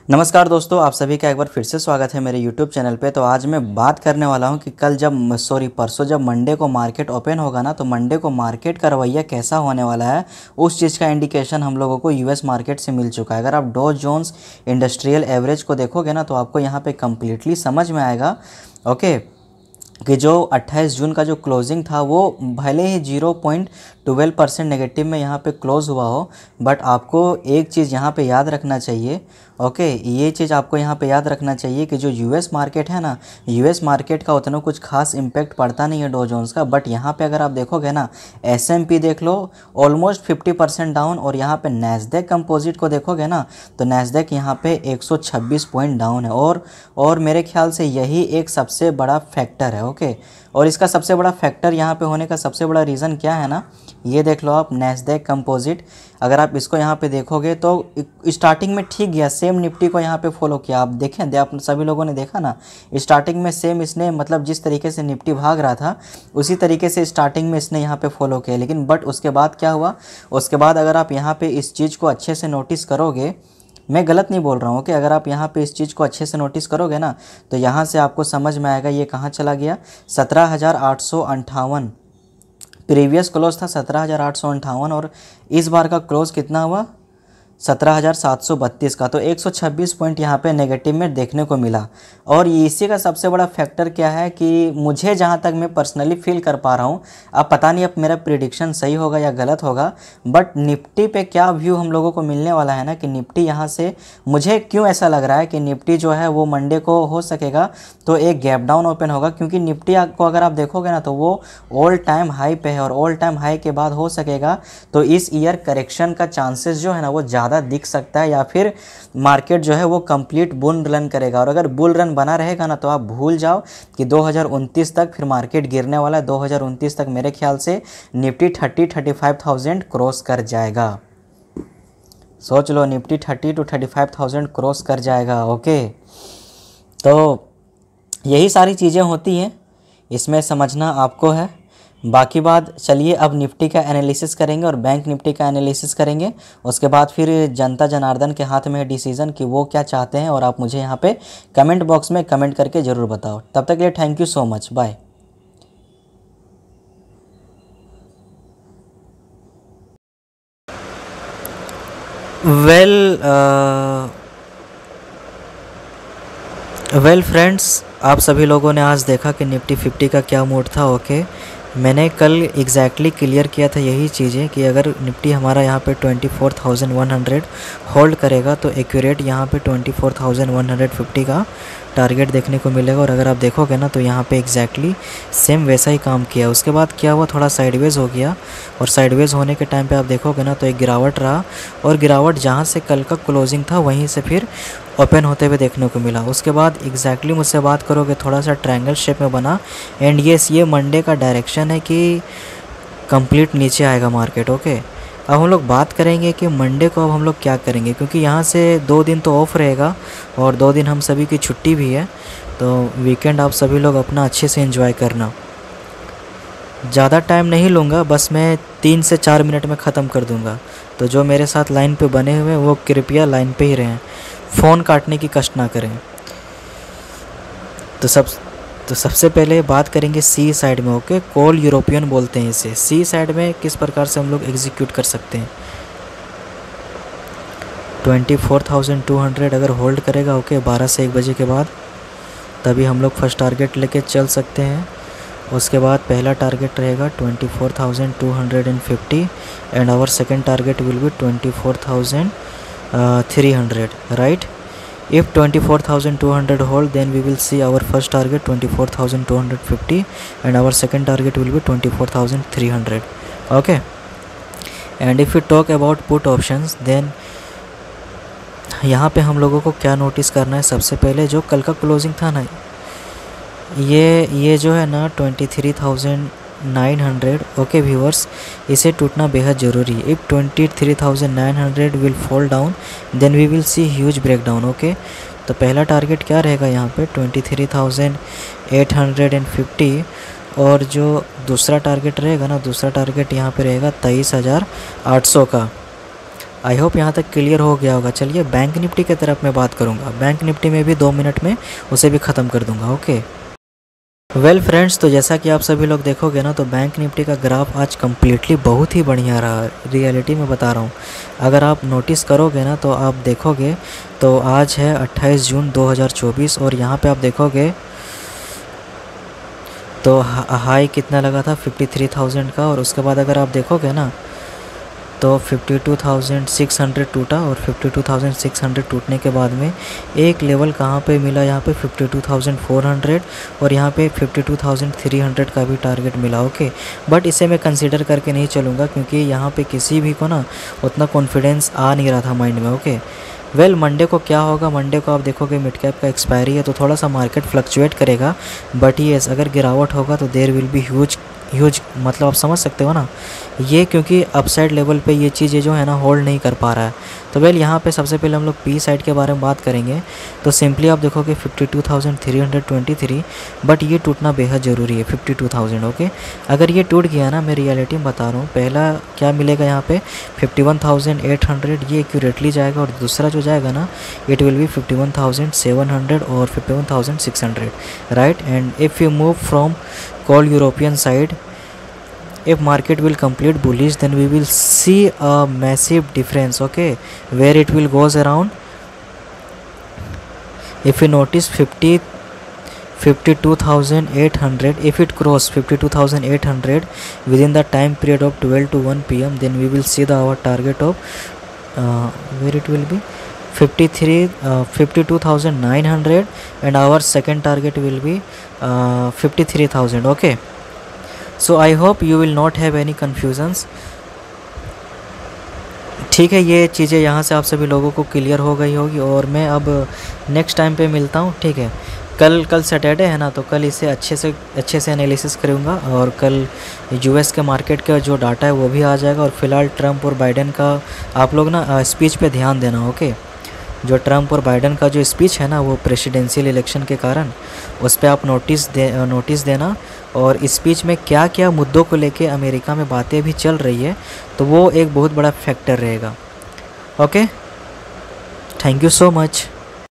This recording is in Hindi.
नमस्कार दोस्तों, आप सभी का एक बार फिर से स्वागत है मेरे YouTube चैनल पे। तो आज मैं बात करने वाला हूं कि कल जब परसों जब मंडे को मार्केट ओपन होगा ना, तो मंडे को मार्केट का रवैया कैसा होने वाला है, उस चीज़ का इंडिकेशन हम लोगों को US मार्केट से मिल चुका है। अगर आप डॉ जोन्स इंडस्ट्रियल एवरेज को देखोगे ना, तो आपको यहाँ पर कम्प्लीटली समझ में आएगा ओके कि जो 28 जून का जो क्लोजिंग था वो भले ही 0.12% नेगेटिव में यहाँ पे क्लोज़ हुआ हो, बट आपको एक चीज़ यहाँ पे याद रखना चाहिए ओके। ये चीज़ आपको यहाँ पे याद रखना चाहिए कि जो US मार्केट है ना, US मार्केट का उतना कुछ खास इम्पैक्ट पड़ता नहीं है डॉ जोन्स का, बट यहाँ पे अगर आप देखोगे ना, S&P देख लो ऑलमोस्ट 50% डाउन, और यहाँ पे नैस्डैक कंपोजिट को देखोगे ना, तो नैस्डैक यहाँ पे 126 पॉइंट डाउन है। और मेरे ख्याल से यही एक सबसे बड़ा फैक्टर है ओके। और इसका सबसे बड़ा फैक्टर यहाँ पे होने का सबसे बड़ा रीज़न क्या है ना, ये देख लो आप, नैस्डैक कंपोजिट। अगर आप इसको यहाँ पे देखोगे तो स्टार्टिंग में ठीक गया, सेम निफ्टी को यहाँ पे फॉलो किया। आप देखें, आप सभी लोगों ने देखा ना, स्टार्टिंग में सेम इसने मतलब जिस तरीके से निफ्टी भाग रहा था उसी तरीके से स्टार्टिंग में इसने यहाँ पे फॉलो किया। लेकिन बट उसके बाद क्या हुआ, उसके बाद अगर आप यहाँ पे इस चीज़ को अच्छे से नोटिस करोगे, मैं गलत नहीं बोल रहा हूँ कि अगर आप यहाँ पे इस चीज़ को अच्छे से नोटिस करोगे ना, तो यहाँ से आपको समझ में आएगा ये कहाँ चला गया। 17,858 प्रीवियस क्लोज था 17,858, और इस बार का क्लोज कितना हुआ 17,732 का। तो 126 पॉइंट यहाँ पे नेगेटिव में देखने को मिला। और इसी का सबसे बड़ा फैक्टर क्या है कि मुझे जहाँ तक मैं पर्सनली फील कर पा रहा हूँ, अब पता नहीं अब मेरा प्रिडिक्शन सही होगा या गलत होगा, बट निफ्टी पे क्या व्यू हम लोगों को मिलने वाला है ना, कि निफ्टी यहाँ से मुझे क्यों ऐसा लग रहा है कि निफ्टी जो है वो मंडे को हो सकेगा तो एक गैप डाउन ओपन होगा, क्योंकि निफ्टी को अगर आप देखोगे ना तो वो ऑल टाइम हाई पे है, और ऑल टाइम हाई के बाद हो सकेगा तो इस ईयर करेक्शन का चांसेस जो है ना वो ज़्यादा दिख सकता है, या फिर मार्केट जो है वो कंप्लीट बुल रन करेगा। और अगर बुल रन बना रहेगा ना, तो आप भूल जाओ कि 2029 तक फिर मार्केट गिरने वाला है। 2029 तक मेरे ख्याल से निफ्टी 35,000 क्रॉस कर जाएगा। सोच लो, निफ्टी 30 to 35,000 क्रॉस कर जाएगा ओके। तो यही सारी चीज़ें होती हैं, इसमें समझना आपको है। बाकी बात चलिए अब निफ्टी का एनालिसिस करेंगे और बैंक निफ्टी का एनालिसिस करेंगे। उसके बाद फिर जनता जनार्दन के हाथ में है डिसीज़न कि वो क्या चाहते हैं, और आप मुझे यहाँ पे कमेंट बॉक्स में कमेंट करके ज़रूर बताओ। तब तक के लिए thank you so much, bye. Well friends, आप सभी लोगों ने आज देखा कि निफ्टी 50 का क्या मूड था ओके। मैंने कल एग्जैक्टली क्लियर किया था यही चीज़ें कि अगर निफ्टी हमारा यहाँ पे 24,100 होल्ड करेगा तो एक्यूरेट यहाँ पे 24,150 का टारगेट देखने को मिलेगा। और अगर आप देखोगे ना तो यहाँ पे एग्जैक्टली सेम वैसा ही काम किया। उसके बाद क्या हुआ, थोड़ा साइडवेज हो गया, और साइडवेज होने के टाइम पे आप देखोगे ना तो एक गिरावट रहा, और गिरावट जहाँ से कल का क्लोजिंग था वहीं से फिर ओपन होते हुए देखने को मिला। उसके बाद एग्जैक्टली मुझसे बात करोगे, थोड़ा सा ट्रायंगल शेप में बना, एंड ये मंडे का डायरेक्शन है कि कंप्लीट नीचे आएगा मार्केट ओके। अब हम लोग बात करेंगे कि मंडे को अब हम लोग क्या करेंगे, क्योंकि यहाँ से 2 दिन तो ऑफ रहेगा और 2 दिन हम सभी की छुट्टी भी है, तो वीकेंड आप सभी लोग अपना अच्छे से एंजॉय करना। ज़्यादा टाइम नहीं लूँगा, बस मैं 3 से 4 मिनट में ख़त्म कर दूँगा। तो जो मेरे साथ लाइन पे बने हुए हैं वो कृपया लाइन पे ही रहें, फ़ोन काटने की कष्ट ना करें। तो सबसे पहले बात करेंगे सी साइड में ओके। कॉल यूरोपियन बोलते हैं इसे। सी साइड में किस प्रकार से हम लोग एग्जीक्यूट कर सकते हैं। 24,200 अगर होल्ड करेगा ओके 12 से 1 बजे के बाद, तभी हम लोग फर्स्ट टारगेट लेके चल सकते हैं। उसके बाद पहला टारगेट रहेगा 24,250 and our second target will be 24,300 right. If 24,200 hold, then we will see our first target 24,250 and our second target will be 24,300 okay। And if we talk about put options, then यहाँ पे हम लोगों को क्या नोटिस करना है, सबसे पहले जो कल का क्लोजिंग था ना, ये जो है ना 23,900 ओके व्यूअर्स, इसे टूटना बेहद ज़रूरी है। If 23,900 will fall down then we will see huge break down okay. तो पहला टारगेट क्या रहेगा यहाँ पे 23,850, और जो दूसरा टारगेट रहेगा ना, दूसरा टारगेट यहाँ पे रहेगा 23,800 का। आई होप यहाँ तक क्लियर हो गया होगा। चलिए बैंक निफ्टी की तरफ मैं बात करूँगा। बैंक निफ्टी में भी 2 मिनट में उसे भी ख़त्म कर दूँगा। ओके वेल फ्रेंड्स, तो जैसा कि आप सभी लोग देखोगे ना, तो बैंक निफ्टी का ग्राफ आज कम्प्लीटली बहुत ही बढ़िया रहा। रियलिटी में बता रहा हूँ, अगर आप नोटिस करोगे ना तो आप देखोगे तो आज है 28 जून 2024 और यहाँ पे आप देखोगे तो हाई कितना लगा था 53,000 का, और उसके बाद अगर आप देखोगे ना तो 52,600 टूटा, और 52,600 टूटने के बाद में एक लेवल कहाँ पे मिला, यहाँ पे 52,400 और यहाँ पे 52,300 का भी टारगेट मिला। ओके बट इसे मैं कंसीडर करके नहीं चलूँगा क्योंकि यहाँ पे किसी भी को ना उतना कॉन्फिडेंस आ नहीं रहा था माइंड में। ओके वेल मंडे को क्या होगा, मंडे को आप देखोगे मिड कैप का एक्सपायरी है तो थोड़ा सा मार्केट फ्लक्चुएट करेगा, बट येस अगर गिरावट होगा तो देयर विल बी ह्यूज मतलब आप समझ सकते हो ना ये, क्योंकि अपसाइड लेवल पे ये चीज़ें जो है ना होल्ड नहीं कर पा रहा है। तो वेल यहाँ पे सबसे पहले हम लोग पी साइड के बारे में बात करेंगे। तो सिंपली आप देखोगे 52,323, बट ये टूटना बेहद ज़रूरी है 52,000। ओके अगर ये टूट गया ना, मैं रियलिटी में बता रहा हूँ, पहला क्या मिलेगा यहाँ पे 51,800, ये एक्यूरेटली जाएगा, और दूसरा जो जाएगा ना इट विल बी 51,700 और 51,600 right. And if you move from call European side, if market will complete bullish, then we will see a massive difference, okay, where it will goes around, if you notice 52,800, if it cross 52,800 within the time period of 12 to 1 p.m, then we will see our target of where it will be 52,900 and our second target will be 53,000। okay so I hope you will not have any confusions. ठीक है, ये चीज़ें यहाँ से आप सभी लोगों को क्लियर हो गई होगी, और मैं अब नेक्स्ट टाइम पे मिलता हूँ। ठीक है, कल सैटरडे है ना, तो कल इसे अच्छे से एनालिसिस करूँगा, और कल यूएस के मार्केट का जो डाटा है वो भी आ जाएगा। और फिलहाल ट्रम्प और बाइडेन का आप लोग ना स्पीच पे ध्यान देना। ओके जो ट्रम्प और बाइडेन का जो स्पीच है ना वो प्रेसिडेंशियल इलेक्शन के कारण, उस पर आप नोटिस देना, और स्पीच में क्या क्या मुद्दों को लेके अमेरिका में बातें भी चल रही है, तो वो एक बहुत बड़ा फैक्टर रहेगा। Okay thank you so much.